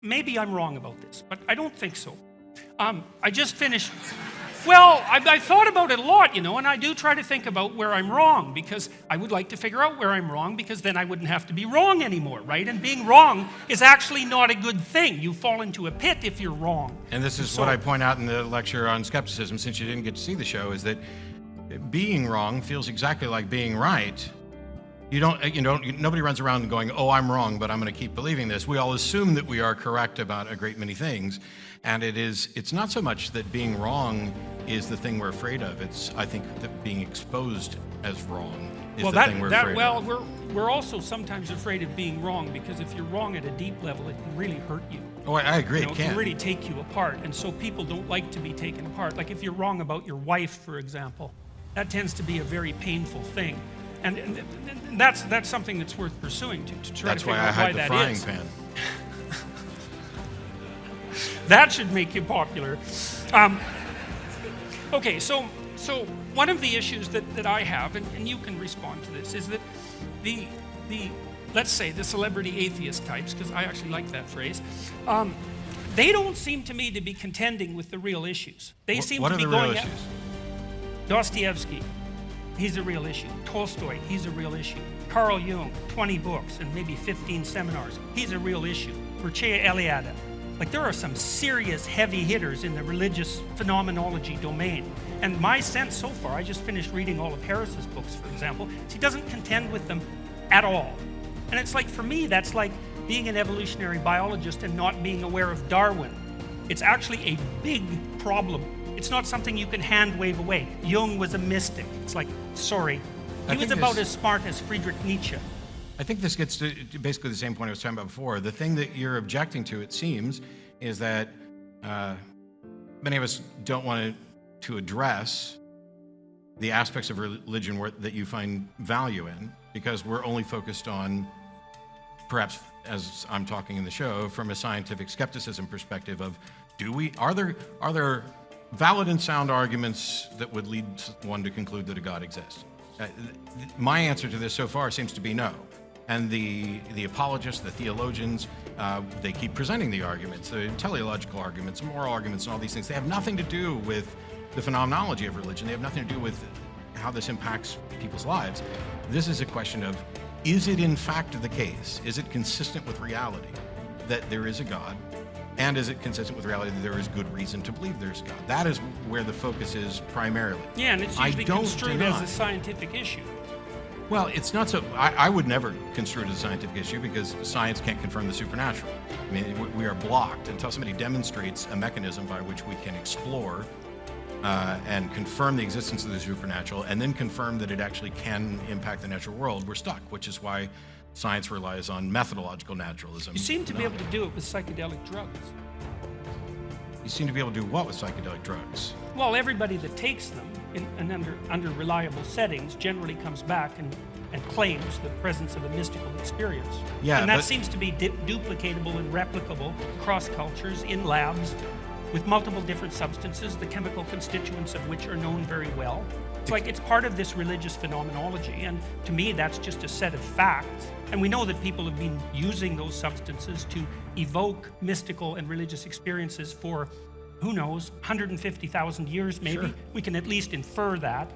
maybe I'm wrong about this, but I don't think so. I just finished, well, I thought about it a lot, you know, and I do try to think about where I'm wrong, because I would like to figure out where I'm wrong, because then I wouldn't have to be wrong anymore, right? And being wrong is actually not a good thing. You fall into a pit if you're wrong. And this is what I point out in the lecture on skepticism, since you didn't get to see the show, is that being wrong feels exactly like being right. Nobody runs around going, oh, I'm wrong, but I'm going to keep believing this. We all assume that we are correct about a great many things. And it's not so much that being wrong is the thing we're afraid of. It's, I think, that being exposed as wrong is the thing we're afraid of. Well, we're also sometimes afraid of being wrong, because if you're wrong at a deep level, it can really hurt you. Oh, I agree, it can really take you apart. And so people don't like to be taken apart. Like if you're wrong about your wife, for example, that tends to be a very painful thing. And that's something that's worth pursuing to try to figure out why that is. That's why I had the frying pan. That should make you popular. Okay, so one of the issues that I have, and you can respond to this, is that the let's say the celebrity atheist types, because I actually like that phrase, they don't seem to me to be contending with the real issues. They seem to be going. What are the real issues? Dostoevsky. He's a real issue. Tolstoy, he's a real issue. Carl Jung, 20 books and maybe 15 seminars. He's a real issue. Mircea Eliade. Like, there are some serious heavy hitters in the religious phenomenology domain. And my sense so far, I just finished reading all of Harris's books, for example, is he doesn't contend with them at all. And it's like, for me, that's like being an evolutionary biologist and not being aware of Darwin. It's actually a big problem. It's not something you can hand wave away. Jung was a mystic. It's like, sorry. He was about as smart as Friedrich Nietzsche. I think this gets to basically the same point I was talking about before. The thing that you're objecting to, it seems, is that many of us don't want to address the aspects of religion that you find value in, because we're only focused on, perhaps as I'm talking in the show, from a scientific skepticism perspective of, are there valid and sound arguments that would lead one to conclude that a God exists? My answer to this so far seems to be no. And the apologists, the theologians, they keep presenting the arguments, the teleological arguments, moral arguments, and all these things. They have nothing to do with the phenomenology of religion. They have nothing to do with how this impacts people's lives. This is a question of, is it in fact the case? Is it consistent with reality that there is a God? And is it consistent with reality that there is good reason to believe there's God? That is where the focus is primarily. Yeah, and it's usually construed as a scientific issue. Well, it's not so. I would never construe it as a scientific issue, because science can't confirm the supernatural. I mean, we are blocked until somebody demonstrates a mechanism by which we can explore and confirm the existence of the supernatural, and then confirm that it actually can impact the natural world. We're stuck, which is why science relies on methodological naturalism. You seem to be able to do it with psychedelic drugs. You seem to be able to do what with psychedelic drugs? Well, everybody that takes them under reliable settings generally comes back and claims the presence of a mystical experience. Yeah, and that seems to be duplicatable and replicable across cultures in labs with multiple different substances, the chemical constituents of which are known very well. It's like it's part of this religious phenomenology, and to me that's just a set of facts. And we know that people have been using those substances to evoke mystical and religious experiences for, who knows, 150,000 years maybe. Sure. We can at least infer that.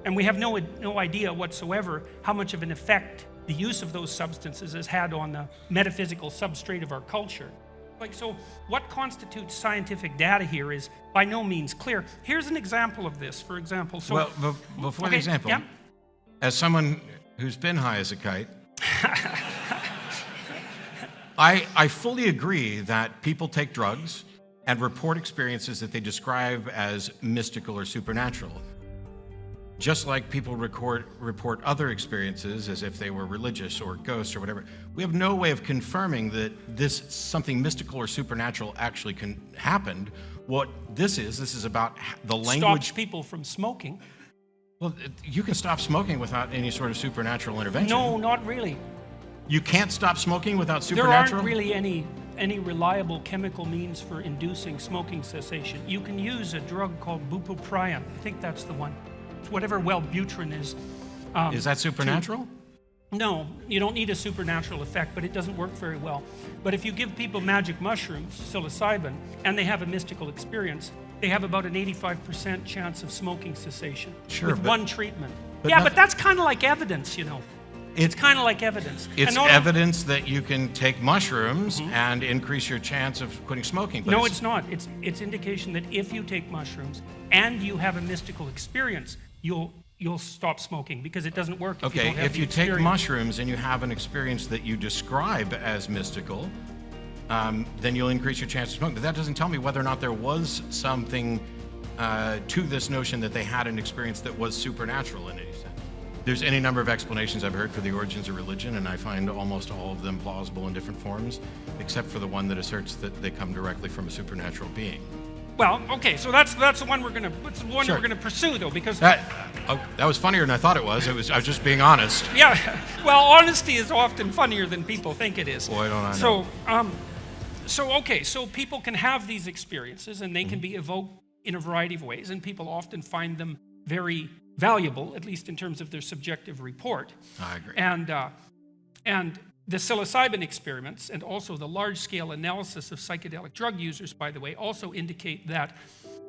And we have no idea whatsoever how much of an effect the use of those substances has had on the metaphysical substrate of our culture. Like, so what constitutes scientific data here is by no means clear. Here's an example of this, for example. So, well, before the example, yeah? As someone who's been high as a kite, I fully agree that people take drugs and report experiences that they describe as mystical or supernatural. Just like people report other experiences as if they were religious or ghosts or whatever. We have no way of confirming that this something mystical or supernatural actually happened. What this is about the language. Stops people from smoking. Well, you can stop smoking without any sort of supernatural intervention. No, not really. You can't stop smoking without supernatural? There aren't really any reliable chemical means for inducing smoking cessation. You can use a drug called bupropion. I think that's the one. It's whatever Wellbutrin is. Is that supernatural? No, you don't need a supernatural effect, but it doesn't work very well. But if you give people magic mushrooms, psilocybin, and they have a mystical experience, they have about an 85% chance of smoking cessation with one treatment. But that's kind of like evidence, you know. It's kind of like evidence. It's evidence that you can take mushrooms and increase your chance of quitting smoking. But no, it's not. It's indication that if you take mushrooms and you have a mystical experience, you'll stop smoking, because it doesn't work if you don't have if you take mushrooms and you have an experience that you describe as mystical, then you'll increase your chance of smoking. But that doesn't tell me whether or not there was something to this notion that they had an experience that was supernatural in any sense. There's any number of explanations I've heard for the origins of religion, and I find almost all of them plausible in different forms, except for the one that asserts that they come directly from a supernatural being. Well, okay, so that's the one we're gonna pursue, though, because that was funnier than I thought it was. I was just being honest. Yeah, well, honesty is often funnier than people think it is. Boy, don't I know. So people can have these experiences, and they can be evoked in a variety of ways, and people often find them very valuable, at least in terms of their subjective report. I agree. And the psilocybin experiments, and also the large-scale analysis of psychedelic drug users, by the way, also indicate that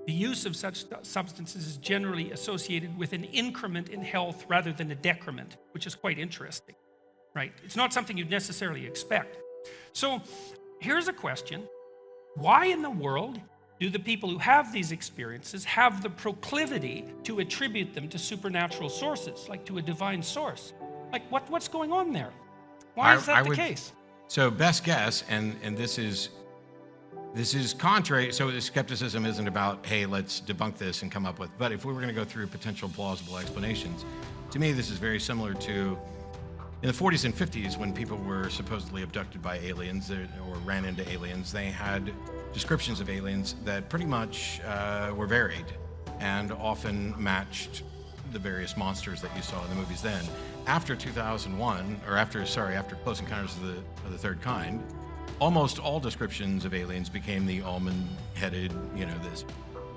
the use of such substances is generally associated with an increment in health rather than a decrement, which is quite interesting, right? It's not something you'd necessarily expect. So here's a question. Why in the world do the people who have these experiences have the proclivity to attribute them to supernatural sources, like to a divine source? Like, what's going on there? Why is that the case? So best guess, and this is contrary. So the skepticism isn't about, hey, let's debunk this and come up with. But if we were going to go through potential plausible explanations, to me this is very similar to in the 40s and 50s when people were supposedly abducted by aliens or ran into aliens. They had descriptions of aliens that pretty much were varied and often matched the various monsters that you saw in the movies then. After 2001, or after Close Encounters of the Third Kind, almost all descriptions of aliens became the almond-headed, this.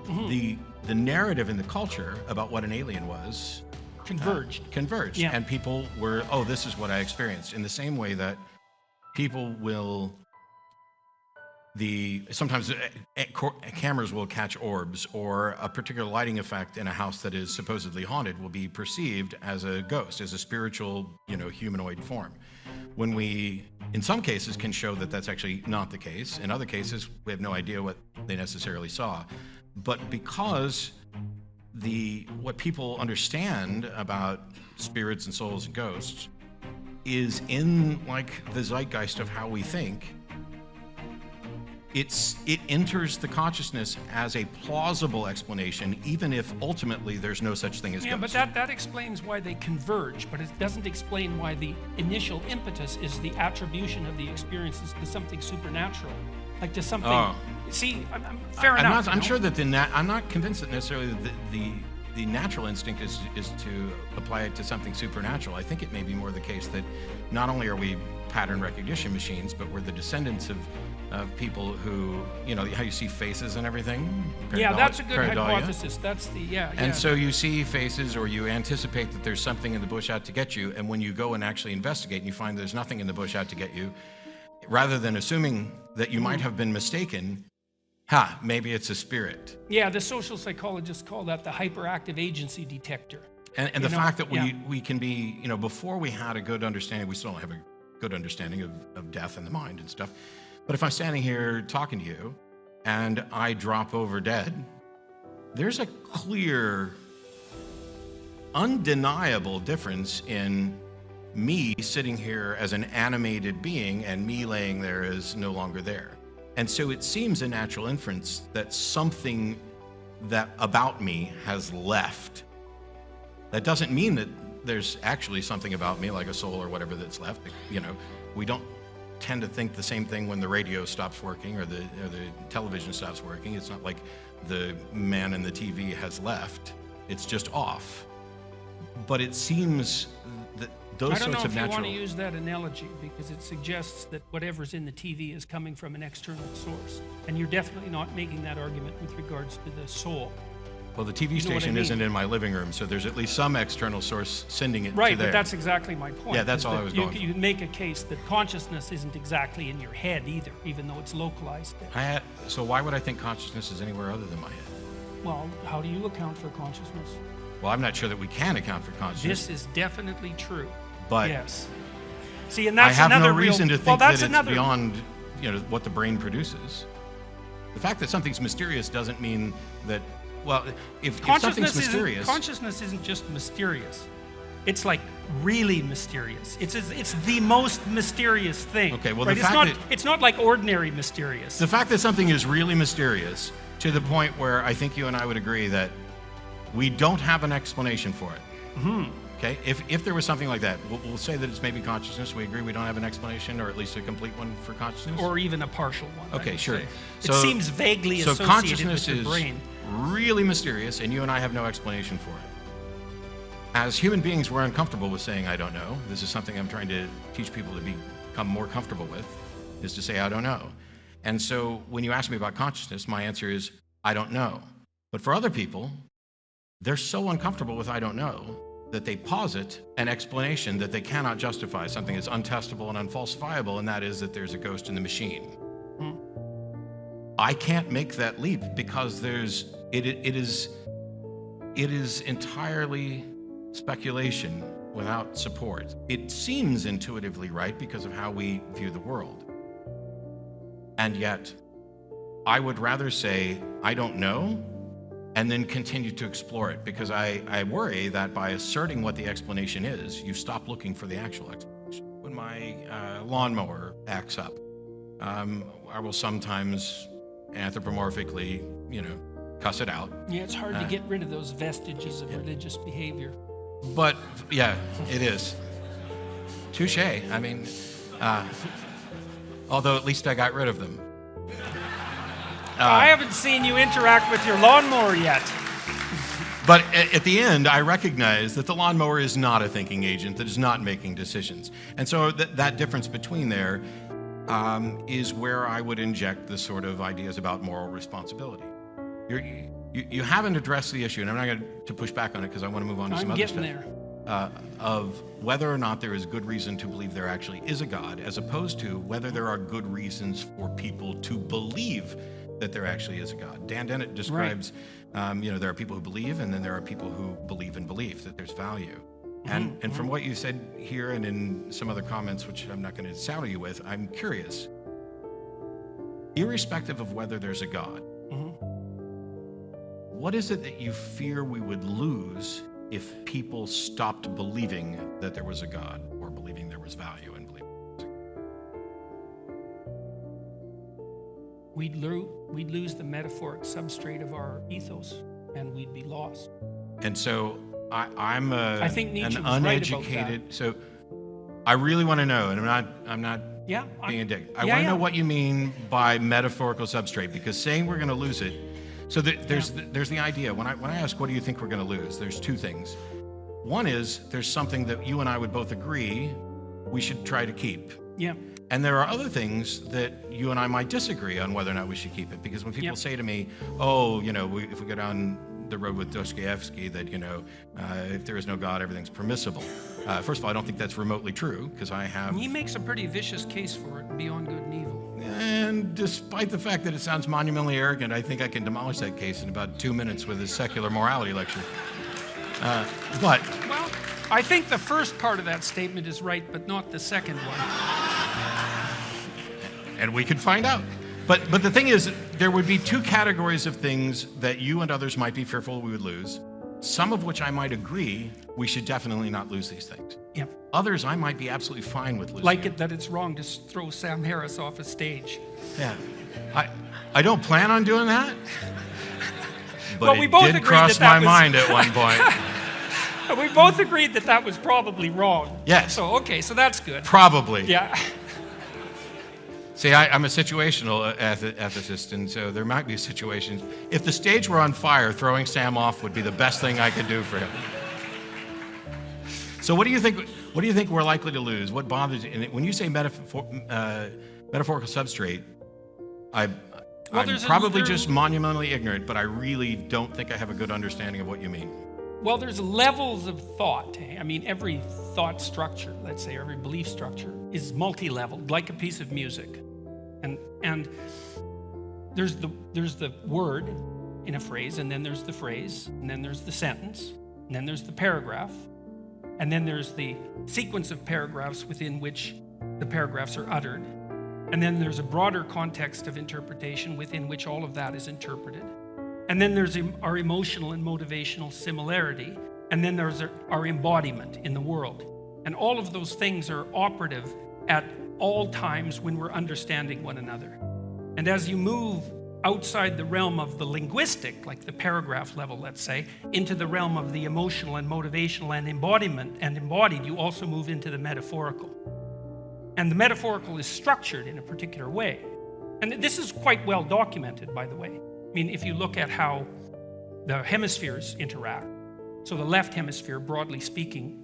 The narrative in the culture about what an alien was converged. Yeah. And people were, this is what I experienced. In the same way that people will, sometimes cameras will catch orbs, or a particular lighting effect in a house that is supposedly haunted will be perceived as a ghost, as a spiritual, humanoid form. When we, in some cases, can show that that's actually not the case. In other cases, we have no idea what they necessarily saw. But because what people understand about spirits and souls and ghosts is in the zeitgeist of how we think, it enters the consciousness as a plausible explanation, even if ultimately there's no such thing as ghosts. But that explains why they converge, but it doesn't explain why the initial impetus is the attribution of the experiences to something supernatural, like to something. See, fair enough. I'm sure that I'm not convinced that necessarily the natural instinct is to apply it to something supernatural. I think it may be more the case that not only are we pattern recognition machines, but we're the descendants of people who, how you see faces and everything. Yeah, that's a good hypothesis. That's And so you see faces, or you anticipate that there's something in the bush out to get you, and when you go and actually investigate and you find there's nothing in the bush out to get you, rather than assuming that you might have been mistaken, maybe it's a spirit. Yeah, the social psychologists call that the hyperactive agency detector. And the fact that we can be, before we had a good understanding, we still don't have a good understanding of death and the mind and stuff. But if I'm standing here talking to you and I drop over dead, there's a clear, undeniable difference in me sitting here as an animated being and me laying there as no longer there. And so it seems a natural inference that something that about me has left. That doesn't mean that there's actually something about me, like a soul or whatever, that's left. We don't tend to think the same thing when the radio stops working or the television stops working. It's not like the man in the TV has left. It's just off. But it seems that those sorts of natural... I don't know if you want to use that analogy, because it suggests that whatever's in the TV is coming from an external source. And you're definitely not making that argument with regards to the soul. Well, the TV You know what I station mean? isn't in my living room, so there's at least some external source sending it to Right, there. but that's exactly my point. Yeah, that's is all I that was you, going for. you make a case that consciousness isn't exactly in your head either, even though it's localized there. So why would I think consciousness is anywhere other than my head? Well, how do you account for consciousness? Well, I'm not sure that we can account for consciousness. This is definitely true. But yes. See, and I that's have another no reason real, to well, think that's that it's another, beyond, what the brain produces. The fact that something's mysterious doesn't mean that, well, if something's mysterious... Consciousness isn't just mysterious. It's like really mysterious. It's the most mysterious thing. Okay, well, right? the fact it's not like ordinary mysterious. The fact that something is really mysterious to the point where I think you and I would agree that we don't have an explanation for it. Mm-hmm. Okay, if there was something like that, we'll say that it's maybe consciousness. We agree we don't have an explanation, or at least a complete one for consciousness. Or even a partial one. I Okay, would sure. say. So, it seems vaguely so associated consciousness with your is brain. really mysterious, and you and I have no explanation for it. As human beings, we're uncomfortable with saying "I don't know." This is something I'm trying to teach people to become more comfortable with, is to say "I don't know." And so, when you ask me about consciousness, my answer is "I don't know." But for other people, they're so uncomfortable with "I don't know" that they posit an explanation that they cannot justify, something that's untestable and unfalsifiable, and that is that there's a ghost in the machine. Hmm. I can't make that leap because it is entirely speculation without support. It seems intuitively right because of how we view the world. And yet, I would rather say, I don't know, and then continue to explore it, because I worry that by asserting what the explanation is, you stop looking for the actual explanation. When my lawnmower acts up, I will sometimes anthropomorphically, cuss it out. Yeah, it's hard to get rid of those vestiges of religious behavior. But, yeah, it is. Touche. I mean, although at least I got rid of them. I haven't seen you interact with your lawnmower yet. But at the end, I recognize that the lawnmower is not a thinking agent, that is not making decisions. And so that difference between there is where I would inject the sort of ideas about moral responsibility. You haven't addressed the issue, and I'm not going to push back on it because I want to move on to some other stuff. I'm getting there. Of whether or not there is good reason to believe there actually is a God, as opposed to whether there are good reasons for people to believe that there actually is a God. Dan Dennett describes, there are people who believe, and then there are people who believe in belief, that there's value. And from what you said here and in some other comments, which I'm not going to saddle you with, I'm curious. Irrespective of whether there's a God, what is it that you fear we would lose if people stopped believing that there was a God, or believing there was value in believing there was a God? We'd lose the metaphoric substrate of our ethos, and we'd be lost. And so I'm I think Nietzsche an was right uneducated. about that. So I really want to know, and I'm not Yeah, being a dick. I want to know what you mean by metaphorical substrate, because saying we're going to lose it. So there's the idea. When I ask, what do you think we're going to lose? There's two things. One is there's something that you and I would both agree we should try to keep. Yeah. And there are other things that you and I might disagree on whether or not we should keep it. Because when people say to me, oh, if we go down the road with Dostoevsky, that, if there is no God, everything's permissible. First of all, I don't think that's remotely true, because I have... He makes a pretty vicious case for it, beyond good and evil. And despite the fact that it sounds monumentally arrogant, I think I can demolish that case in about 2 minutes with his secular morality lecture. Well, I think the first part of that statement is right, but not the second one. And we could find out. But the thing is, there would be two categories of things that you and others might be fearful we would lose, some of which I might agree we should definitely not lose these things. Yeah. Others I might be absolutely fine with losing. Like that it's wrong to throw Sam Harris off a stage. Yeah. I don't plan on doing that. But well, we it both did agreed cross that my mind at one point. We both agreed that was probably wrong. Yes. So that's good. Probably. Yeah. See, I'm a situational ethicist, and so there might be situations. If the stage were on fire, throwing Sam off would be the best thing I could do for him. So what do you think we're likely to lose? What bothers you? And when you say metaphorical substrate, Well, I'm there's probably just monumentally ignorant, but I really don't think I have a good understanding of what you mean. Well, there's levels of thought. I mean, every thought structure, let's say, every belief structure is multi-leveled, like a piece of music. And there's the word in a phrase, and then there's the phrase, and then there's the sentence, and then there's the paragraph, and then there's the sequence of paragraphs within which the paragraphs are uttered. And then there's a broader context of interpretation within which all of that is interpreted. And then there's our emotional and motivational similarity. And then there's our embodiment in the world. And all of those things are operative at all times when we're understanding one another. And as you move outside the realm of the linguistic, like the paragraph level, let's say, into the realm of the emotional and motivational and embodied, you also move into the metaphorical. And the metaphorical is structured in a particular way. And this is quite well documented, by the way. I mean, if you look at how the hemispheres interact, so the left hemisphere, broadly speaking,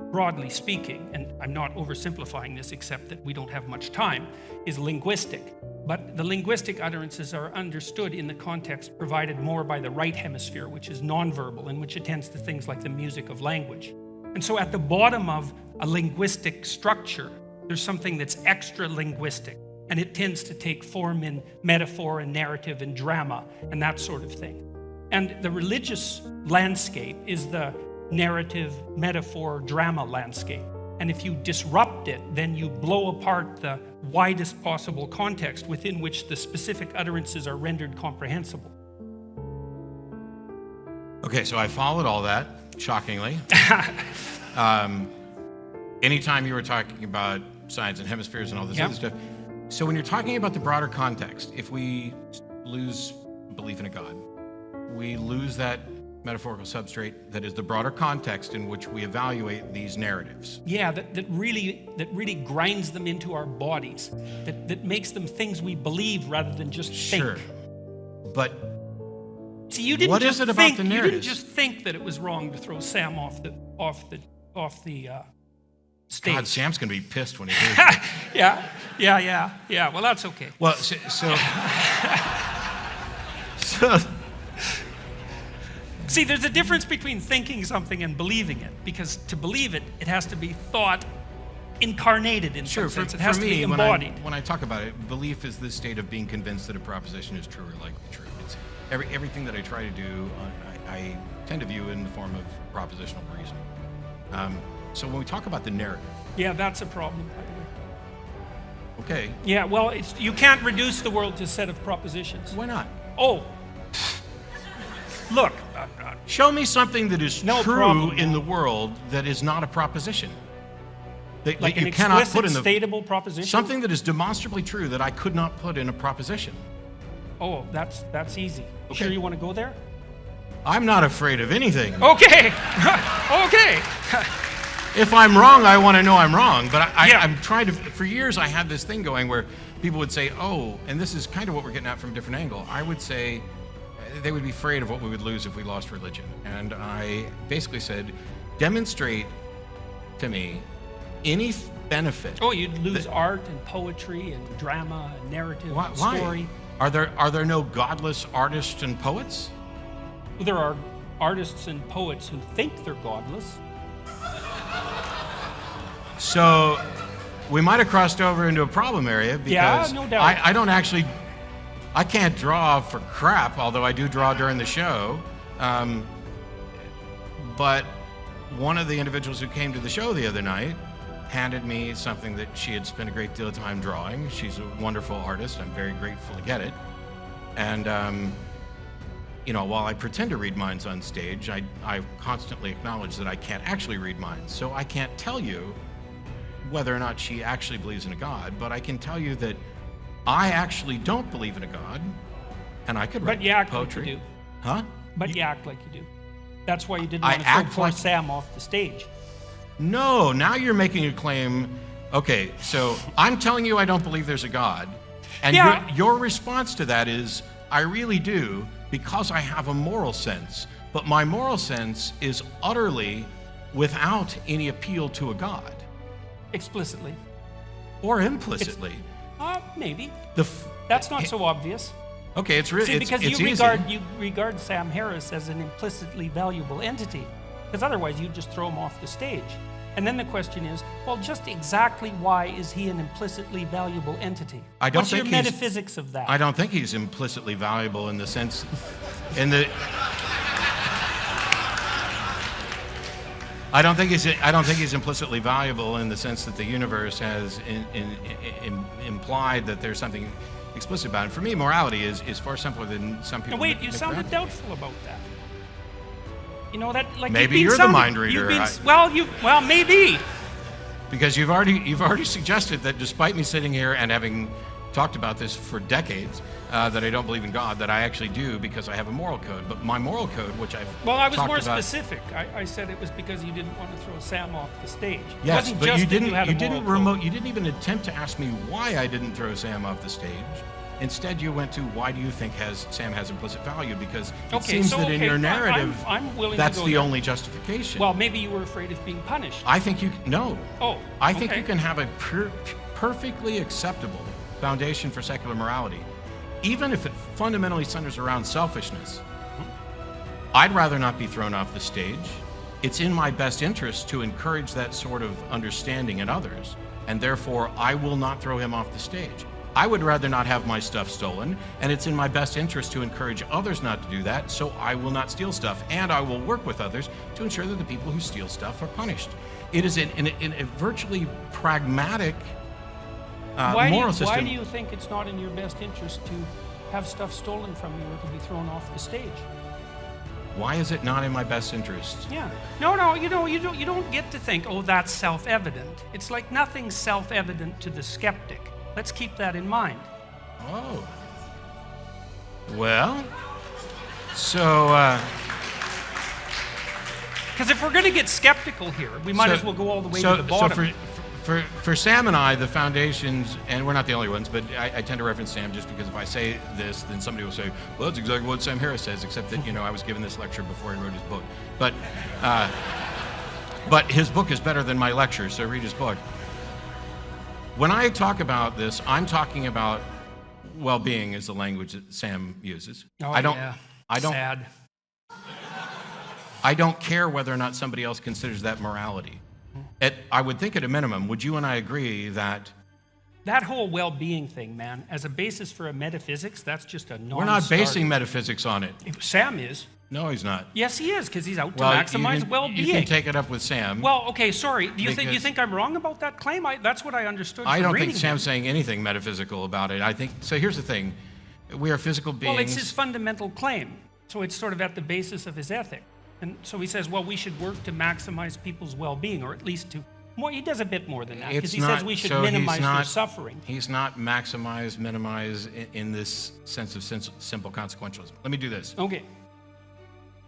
and I'm not oversimplifying this except that we don't have much time, is linguistic. But the linguistic utterances are understood in the context provided more by the right hemisphere, which is nonverbal and which attends to things like the music of language. And so at the bottom of a linguistic structure, there's something that's extra linguistic, and it tends to take form in metaphor and narrative and drama and that sort of thing. And the religious landscape is the narrative, metaphor, drama landscape. And if you disrupt it, then you blow apart the widest possible context within which the specific utterances are rendered comprehensible. Okay, so I followed all that, shockingly. Anytime you were talking about science and hemispheres and all this other stuff. So when you're talking about the broader context, if we lose belief in a God, we lose that metaphorical substrate that is the broader context in which we evaluate these narratives. Yeah, that really grinds them into our bodies, that makes them things we believe rather than just think. Sure, but see, you didn't what just is it about think, the you narratives? didn't just think that it was wrong to throw Sam off the stage. God, Sam's gonna be pissed when he hears that. Yeah. Well, that's okay. Well, so See, there's a difference between thinking something and believing it, because to believe it, it has to be thought incarnated in some sense. It has to be embodied. When I talk about it, belief is the state of being convinced that a proposition is true or likely true. It's everything that I try to do, I tend to view in the form of propositional reasoning. So when we talk about the narrative, yeah, that's a problem, by the way. okay. Yeah, well, you can't reduce the world to a set of propositions. Why not? Oh, look. Show me something that is No true problem. in the world that is not a proposition. That Like an you cannot explicit, put in the statable proposition? something that is demonstrably true that I could not put in a proposition. Oh, that's easy. Okay. Sure you want to go there? I'm not afraid of anything. Okay. Okay. If I'm wrong, I want to know I'm wrong. But Yeah. I'm trying to, for years I had this thing going where people would say, oh, and this is kind of what we're getting at from a different angle. I would say they would be afraid of what we would lose if we lost religion. And I basically said, demonstrate to me any benefit. Oh, you'd lose art and poetry and drama and narrative and Why? story. Are there no godless artists and poets? Well, there are artists and poets who think they're godless. So we might have crossed over into a problem area because no doubt. I can't draw for crap, although I do draw during the show. But one of the individuals who came to the show the other night handed me something that she had spent a great deal of time drawing. She's a wonderful artist. I'm very grateful to get it. And, while I pretend to read minds on stage, I constantly acknowledge that I can't actually read minds. So I can't tell you whether or not she actually believes in a God, but I can tell you that I actually don't believe in a God, and I could write But you act poetry. like you do. Huh? But you act like you do. That's why you didn't I want to throw act poor like- Sam off the stage. No, now you're making a claim. Okay, so I'm telling you I don't believe there's a God, and Yeah. your response to that is, I really do, because I have a moral sense, but my moral sense is utterly without any appeal to a God, Explicitly. or implicitly. Maybe. The f- That's not so obvious. Okay, it's really See, because it's you easy. regard Sam Harris as an implicitly valuable entity, because otherwise you'd just throw him off the stage. And then the question is, well, just exactly why is he an implicitly valuable entity? I don't What's think your he's- metaphysics of that? I don't think he's implicitly valuable in the sense, in the. I don't think he's implicitly valuable in the sense that the universe has implied that there's something explicit about it. For me, morality is far simpler than some people. Now, wait, you make sounded around. doubtful about that. You know that, like, Maybe you've been you're the sounding- mind reader. you've been- well, maybe. Because you've already suggested that despite me sitting here and having talked about this for decades, that I don't believe in God, that I actually do because I have a moral code. But my moral code, which I've Well, I was talked more about, specific. I said it was because you didn't want to throw Sam off the stage. It Yes, wasn't but just you that didn't. had a You didn't moral code. You didn't even attempt to ask me why I didn't throw Sam off the stage. Instead, you went to why do you think Sam has implicit value? Because it Okay, seems so, that in okay, your narrative, I'm willing that's to go the there. only justification. Well, maybe you were afraid of being punished. I think no. Oh, I think okay. you can have a perfectly acceptable foundation for secular morality, even if it fundamentally centers around selfishness. I'd rather not be thrown off the stage. It's in my best interest to encourage that sort of understanding in others, and therefore I will not throw him off the stage. I would rather not have my stuff stolen, and it's in my best interest to encourage others not to do that, so I will not steal stuff, and I will work with others to ensure that the people who steal stuff are punished. It is in a virtually pragmatic moral system. Why do you think it's not in your best interest to have stuff stolen from you or to be thrown off the stage? Why is it not in my best interest? Yeah. No, you don't get to think, oh, that's self-evident. It's like nothing's self-evident to the skeptic. Let's keep that in mind. Oh. Well, so Because if we're going to get skeptical here, we might as well go all the way to the bottom. So for Sam and I, the foundations, and we're not the only ones, but I tend to reference Sam just because if I say this, then somebody will say, well, that's exactly what Sam Harris says, except that, I was given this lecture before he wrote his book. But his book is better than my lecture, so read his book. When I talk about this, I'm talking about well-being is the language that Sam uses. Oh, I don't, yeah. I don't, Sad. I don't care whether or not somebody else considers that morality. I would think at a minimum, would you and I agree that That whole well-being thing, man, as a basis for a metaphysics, that's just a non-starter. we're not basing metaphysics on it? Sam is. No, he's not. Yes, he is, because he's out to Well, maximize well-being. You can take it up with Sam. Well, okay, sorry. Do you Because- think I'm wrong about that claim? That's what I understood. I from don't reading think Sam's him. saying anything metaphysical about it. I think so. Here's the thing: we are physical beings. Well, it's his fundamental claim, so it's sort of at the basis of his ethic. And so he says, well, we should work to maximize people's well-being, or at least to more. He does a bit more than that, because he says we should minimize their suffering. He's not maximize, minimize in this sense of simple consequentialism. Let me do this. Okay.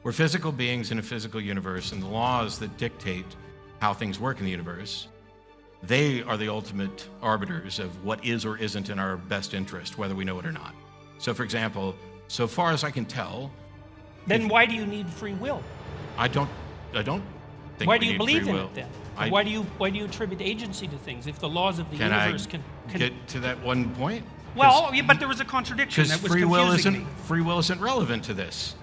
We're physical beings in a physical universe, and the laws that dictate how things work in the universe, they are the ultimate arbiters of what is or isn't in our best interest, whether we know it or not. So, for example, so far as I can tell, Then why do you need free will? I don't think Why we do you need believe free in will. it then? I- Why do you attribute agency to things if the laws of the Can I universe can get to that one point? Well, yeah, but there was a contradiction Because that was free will confusing me. free will isn't relevant to this.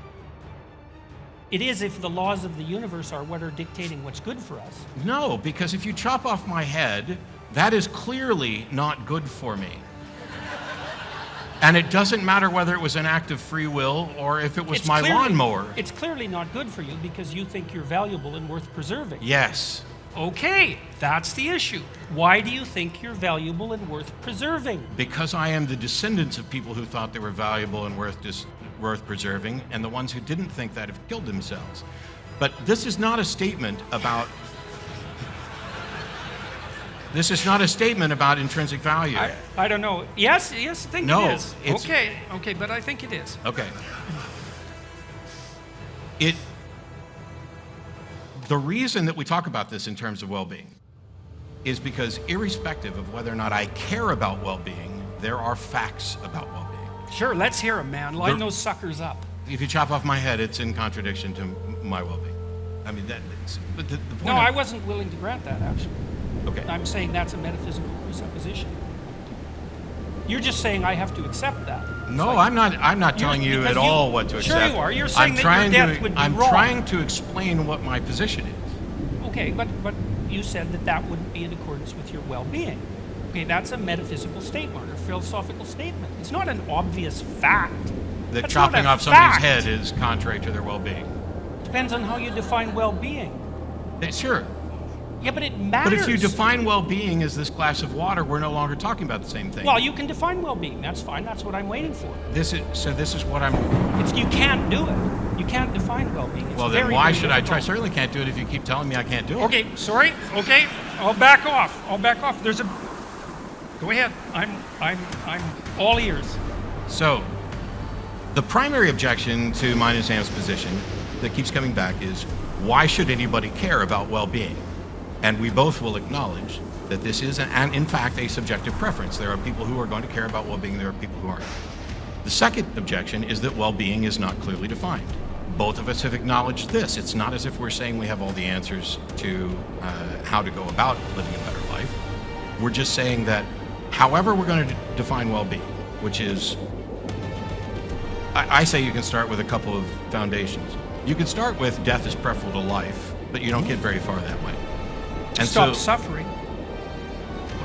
It is if the laws of the universe are what are dictating what's good for us. No, because if you chop off my head, that is clearly not good for me. And it doesn't matter whether it was an act of free will or if it was It's my clearly- lawnmower. It's clearly not good for you because you think you're valuable and worth preserving. Yes. Okay, that's the issue. Why do you think you're valuable and worth preserving? Because I am the descendants of people who thought they were valuable and worth preserving, and the ones who didn't think that have killed themselves. But this is not a statement about intrinsic value. I don't know. Yes, I think No, it is. it's- Okay, but I think it is. Okay. The reason that we talk about this in terms of well-being is because irrespective of whether or not I care about well-being, there are facts about well-being. Sure, let's hear them, man. Line those suckers up. If you chop off my head, it's in contradiction to my well-being. I mean, but the point No, of- I wasn't willing to grant that, actually. Okay. I'm saying that's a metaphysical presupposition. You're just saying I have to accept that. No, I'm not telling you because at all what to accept. Sure you are. You're saying I'm that trying your death to, would be I'm wrong. trying to explain what my position is. Okay, but you said that that wouldn't be in accordance with your well-being. Okay, that's a metaphysical statement or philosophical statement. It's not an obvious fact. That That's chopping not a off somebody's fact. head is contrary to their well-being. Depends on how you define well-being. Sure. Yeah, but it matters. But if you define well-being as this glass of water, we're no longer talking about the same thing. Well, you can define well-being. That's fine. That's what I'm waiting for. This is what I'm. You can't do it. You can't define well-being. It's Well, then very, why very should I try? I difficult. certainly can't do it if you keep telling me I can't do it. Okay, sorry. Okay, I'll back off. There's a. Go ahead. I'm all ears. So, the primary objection to mine and Sam's position that keeps coming back is, why should anybody care about well-being? And we both will acknowledge that this is, in fact, a subjective preference. There are people who are going to care about well-being, there are people who aren't. The second objection is that well-being is not clearly defined. Both of us have acknowledged this. It's not as if we're saying we have all the answers to how to go about living a better life. We're just saying that however we're going to define well-being, which is, I say you can start with a couple of foundations. You can start with death is preferable to life, but you don't get very far that way. And Stop so, suffering.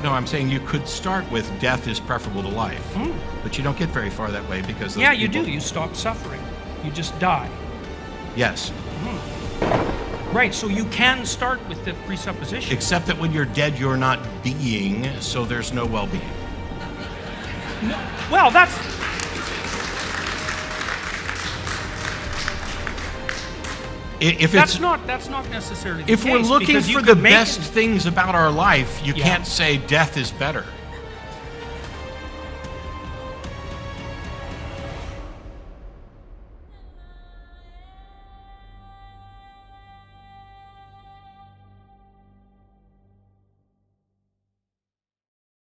no, I'm saying you could start with death is preferable to life, but you don't get very far that way because those Yeah, you people- do. You stop suffering. You just die. Yes, Right, so you can start with the presupposition. except that when you're dead, you're not being, so there's no well-being. Well, that's... If That's it's not necessarily the if we're case, looking because you for the could make best it- things about our life, you Yeah. can't say death is better.